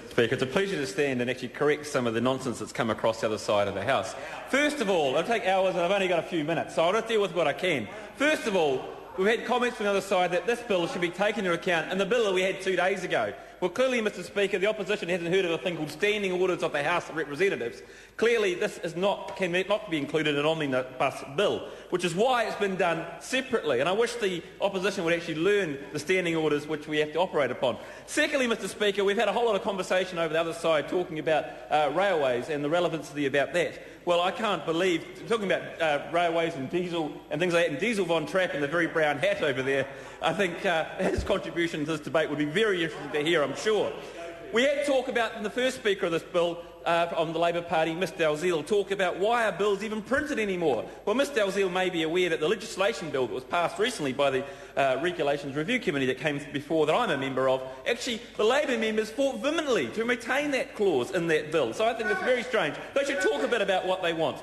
Speaker, it's a pleasure to stand and actually correct some of the nonsense that's come across the other side of the House. First of all, it'll take hours and I've only got a few minutes, so I'll just deal with what I can. First of all, we've had comments from the other side that this bill should be taken into account in the bill that we had 2 days ago. Well, clearly, Mr Speaker, the opposition hasn't heard of a thing called standing orders of the House of Representatives. Clearly, this is cannot be included in an omnibus bill, which is why it's been done separately. And I wish the opposition would actually learn the standing orders which we have to operate upon. Secondly, Mr Speaker, we've had a whole lot of conversation over the other side talking about railways and the relevancy about that. Well, I can't believe, talking about railways and diesel and things like that, and Diesel Von Trapp and the very brown hat over there, I think his contribution to this debate would be very interesting to hear, I'm sure. We had talk about, in the first speaker of this bill, on the Labour Party, Ms Dalziel, talk about why are bills even printed anymore. Well, Ms Dalziel may be aware that the legislation bill that was passed recently by the Regulations Review Committee that came before that I'm a member of, actually the Labour members fought vehemently to retain that clause in that bill. So I think it's very strange. They should talk a bit about what they want.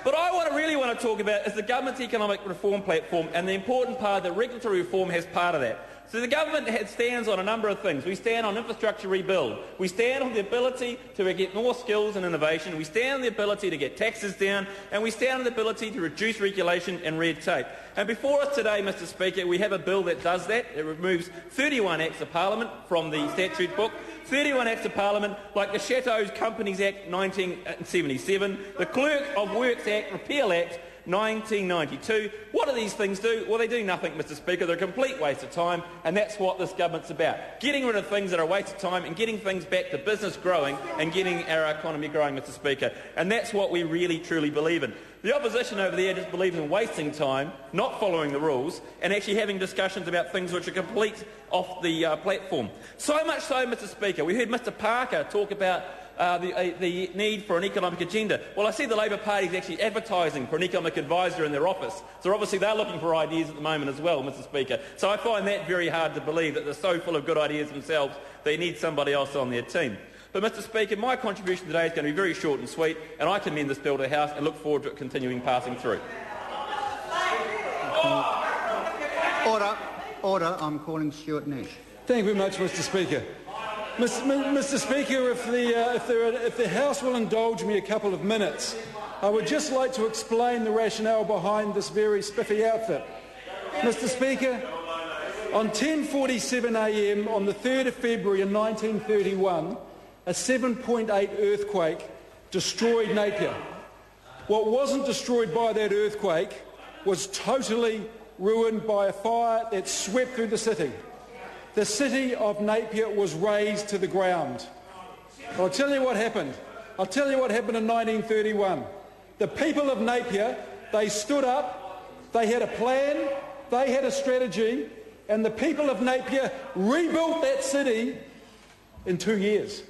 But I really want to talk about is the government's economic reform platform, and the important part that regulatory reform has part of that. So the government stands on a number of things. We stand on infrastructure rebuild. We stand on the ability to get more skills and innovation. We stand on the ability to get taxes down. And we stand on the ability to reduce regulation and red tape. And before us today, Mr Speaker, we have a bill that does that. It removes 31 Acts of Parliament from the statute book. 31 Acts of Parliament, like the Chateaux Companies Act 1977, the Clerk of Works Act, Repeal Act 1992. What do these things do? Well, they do nothing, Mr Speaker. They're a complete waste of time, and that's what this government's about. Getting rid of things that are a waste of time and getting things back to business growing and getting our economy growing, Mr Speaker. And that's what we really, truly believe in. The opposition over there just believes in wasting time, not following the rules, and actually having discussions about things which are complete off the platform. So much so, Mr Speaker, we heard Mr Parker talk about the need for an economic agenda. Well, I see the Labour Party is actually advertising for an economic advisor in their office. So obviously they're looking for ideas at the moment as well, Mr Speaker. So I find that very hard to believe, that they're so full of good ideas themselves they need somebody else on their team. But, Mr Speaker, my contribution today is going to be very short and sweet, and I commend this bill to the House and look forward to it continuing passing through. Order. I'm calling Stuart Nash. Thank you very much, Mr Speaker. Mr Speaker, if the House will indulge me a couple of minutes, I would just like to explain the rationale behind this very spiffy outfit. Mr Speaker, on 10:47 a.m. on the 3rd of February in 1931, a 7.8 earthquake destroyed Napier. What wasn't destroyed by that earthquake was totally ruined by a fire that swept through the city. The city of Napier was razed to the ground. I'll tell you what happened. I'll tell you what happened in 1931. The people of Napier, they stood up, they had a plan, they had a strategy, and the people of Napier rebuilt that city in 2 years.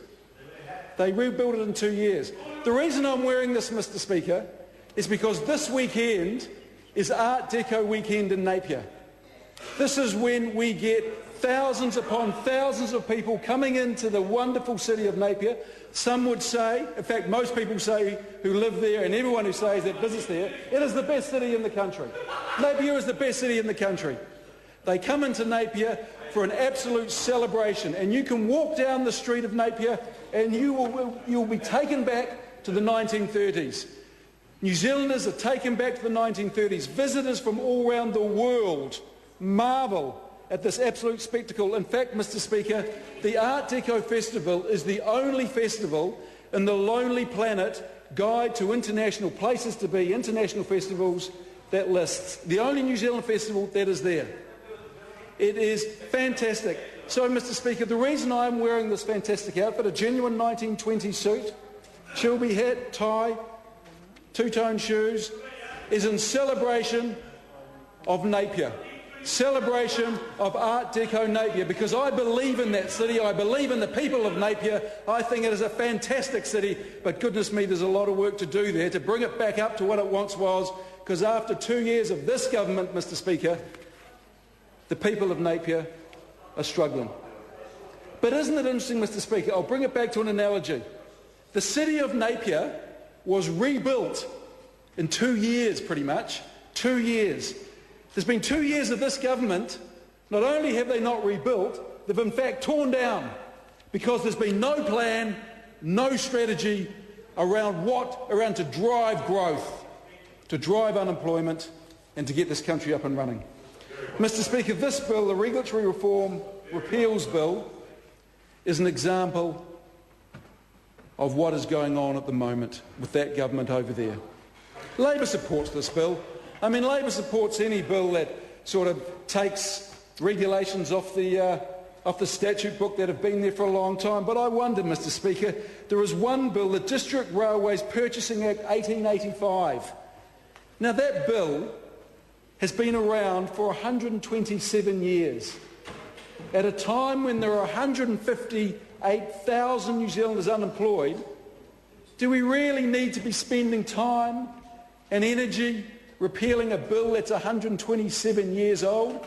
They rebuilt it in 2 years. The reason I'm wearing this, Mr Speaker, is because this weekend is Art Deco weekend in Napier. This is when we get thousands upon thousands of people coming into the wonderful city of Napier. Some would say, in fact most people say who live there, and everyone who says that business there, it is the best city in the country. Napier is the best city in the country. They come into Napier for an absolute celebration, and you can walk down the street of Napier and you'll be taken back to the 1930s. New Zealanders are taken back to the 1930s. Visitors from all around the world marvel at this absolute spectacle. In fact, Mr Speaker, the Art Deco Festival is the only festival in the Lonely Planet Guide to International Places to Be, international festivals, that lists. The only New Zealand festival that is there. It is fantastic. So, Mr Speaker, the reason I'm wearing this fantastic outfit, a genuine 1920s suit, Chilby hat, tie, two-tone shoes, is in celebration of Napier. Celebration of Art Deco Napier, because I believe in that city, I believe in the people of Napier. I think it is a fantastic city, but goodness me, there's a lot of work to do there to bring it back up to what it once was, because after 2 years of this government, Mr Speaker, the people of Napier are struggling. But isn't it interesting, Mr Speaker, I'll bring it back to an analogy. The city of Napier was rebuilt in 2 years, pretty much. 2 years. There's been 2 years of this government. Not only have they not rebuilt, they've in fact torn down. because there's been no plan, no strategy around to drive growth, to drive unemployment and to get this country up and running. Mr. Speaker, this bill, the Regulatory Reform Repeals Bill, is an example of what is going on at the moment with that government over there. Labor supports this bill. I mean, Labor supports any bill that sort of takes regulations off the statute book that have been there for a long time. But I wonder, Mr. Speaker, there is one bill, the District Railways Purchasing Act 1885. Now, that bill has been around for 127 years. At a time when there are 158,000 New Zealanders unemployed, do we really need to be spending time and energy repealing a bill that's 127 years old?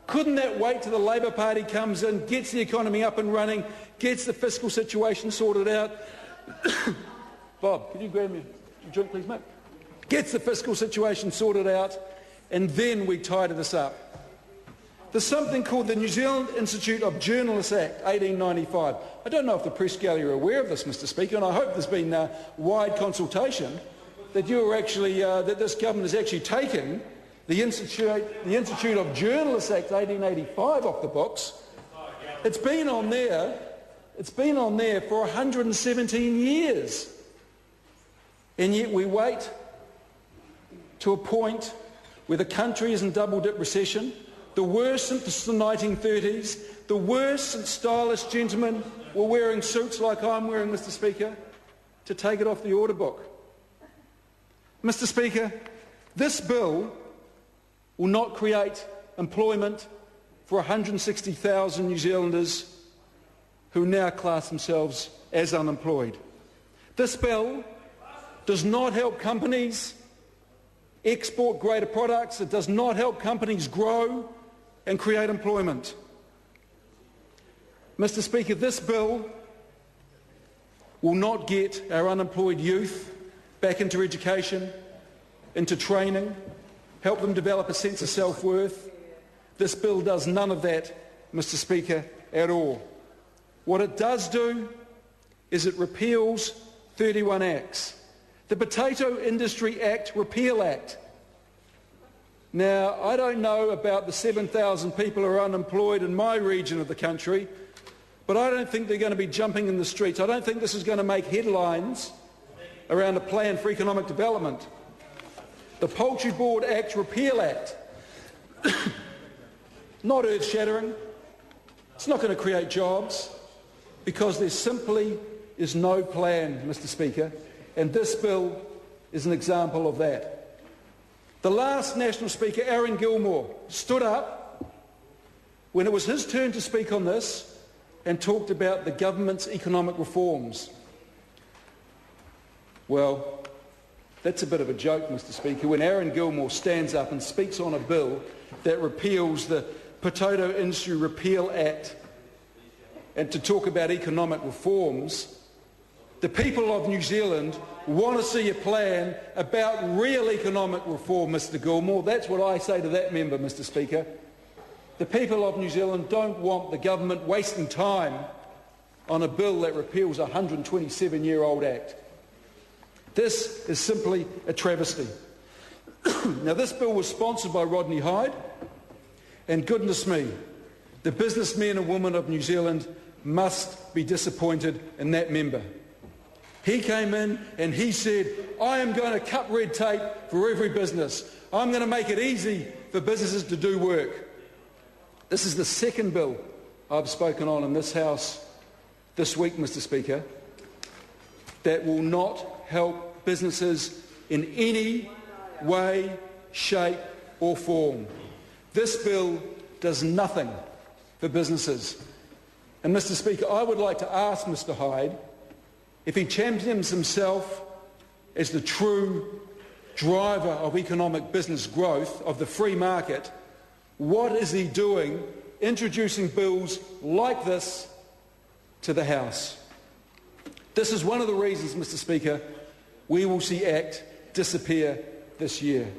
Couldn't that wait till the Labor Party comes in, gets the economy up and running, gets the fiscal situation sorted out? Bob, could you grab me a drink, please, mate? Gets the fiscal situation sorted out, and then we tidy this up. There's something called the New Zealand Institute of Journalists Act 1895. I don't know if the press gallery are aware of this, Mr. Speaker, and I hope there's been wide consultation that that this government has actually taken the Institute of Journalists Act 1885 off the books. It's been on there for 117 years. And yet we wait to a point where the country is in double-dip recession, the worst since the 1930s, the worst since stylish gentlemen were wearing suits like I'm wearing, Mr. Speaker, to take it off the order book. Mr. Speaker, this bill will not create employment for 160,000 New Zealanders who now class themselves as unemployed. This bill does not help companies export greater products. It does not help companies grow and create employment. Mr. Speaker, this bill will not get our unemployed youth back into education, into training, help them develop a sense of self-worth. This bill does none of that, Mr. Speaker, at all. What it does do is it repeals 31 acts. The Potato Industry Act Repeal Act. Now, I don't know about the 7,000 people who are unemployed in my region of the country, but I don't think they're going to be jumping in the streets. I don't think this is going to make headlines around a plan for economic development. The Poultry Board Act Repeal Act. Not earth-shattering. It's not going to create jobs because there simply is no plan, Mr. Speaker, and this bill is an example of that. The last National Speaker, Aaron Gilmore, stood up when it was his turn to speak on this and talked about the government's economic reforms. Well, that's a bit of a joke, Mr. Speaker, when Aaron Gilmore stands up and speaks on a bill that repeals the Potato Industry Repeal Act and to talk about economic reforms. The people of New Zealand want to see a plan about real economic reform, Mr. Gilmore. That's what I say to that member, Mr. Speaker. The people of New Zealand don't want the government wasting time on a bill that repeals a 127-year-old act. This is simply a travesty. Now, this bill was sponsored by Rodney Hyde, and goodness me, the businessmen and women of New Zealand must be disappointed in that member. He came in and he said, I am going to cut red tape for every business. I'm going to make it easy for businesses to do work. This is the second bill I've spoken on in this House this week, Mr. Speaker, that will not help businesses in any way, shape or form. This bill does nothing for businesses. And Mr. Speaker, I would like to ask Mr. Hyde if he champions himself as the true driver of economic business growth of the free market, what is he doing introducing bills like this to the House? This is one of the reasons, Mr. Speaker, we will see ACT disappear this year.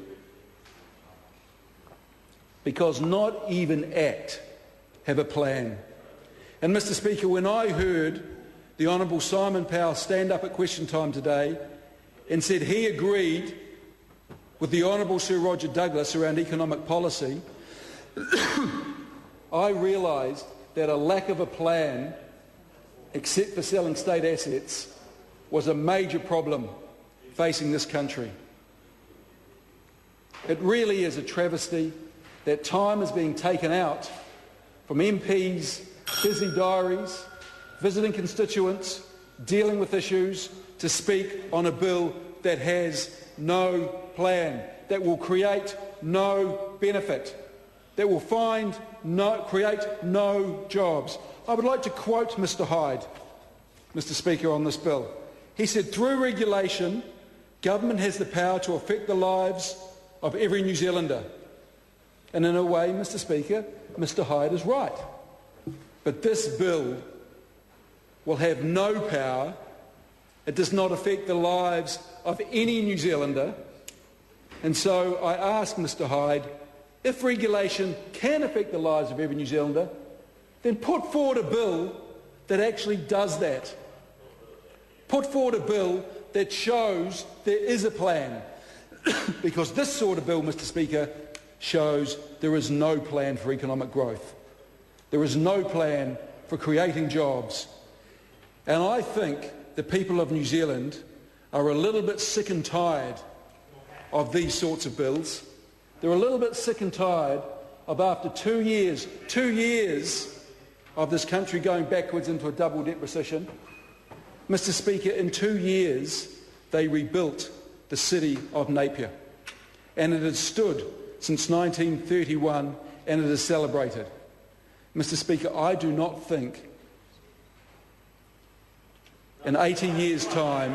Because not even ACT have a plan. And Mr Speaker, when I heard the Honourable Simon Powell stand up at question time today and said he agreed with the Honourable Sir Roger Douglas around economic policy, I realised that a lack of a plan, except for selling state assets, was a major problem facing this country. It really is a travesty that time is being taken out from MPs' busy diaries, visiting constituents, dealing with issues, to speak on a bill that has no plan, that will create no benefit, that will create no jobs. I would like to quote Mr Hyde, Mr Speaker, on this bill. He said, "Through regulation, government has the power to affect the lives of every New Zealander." And in a way, Mr Speaker, Mr Hyde is right. But this bill will have no power. It does not affect the lives of any New Zealander. And so I ask Mr Hyde, if regulation can affect the lives of every New Zealander, then put forward a bill that actually does that. Put forward a bill that shows there is a plan. Because this sort of bill, Mr Speaker, shows there is no plan for economic growth. There is no plan for creating jobs. And I think the people of New Zealand are a little bit sick and tired of these sorts of bills. They're a little bit sick and tired of, after 2 years of this country going backwards into a double debt recession. Mr Speaker, in 2 years they rebuilt the city of Napier, and it has stood since 1931, and it is celebrated. Mr Speaker, I do not think in 80 years' time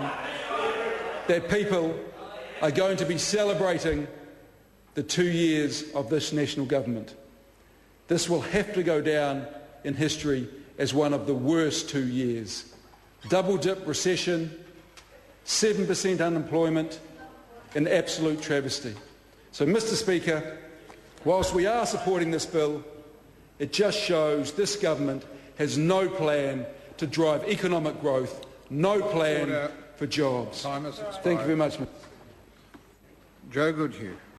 that people are going to be celebrating the 2 years of this national government. This will have to go down in history as one of the worst 2 years. Double dip recession, 7% unemployment, an absolute travesty. So, Mr Speaker, whilst we are supporting this bill, it just shows this government has no plan to drive economic growth, no plan for jobs. Time has expired. Thank you very much. Joe Goodhue.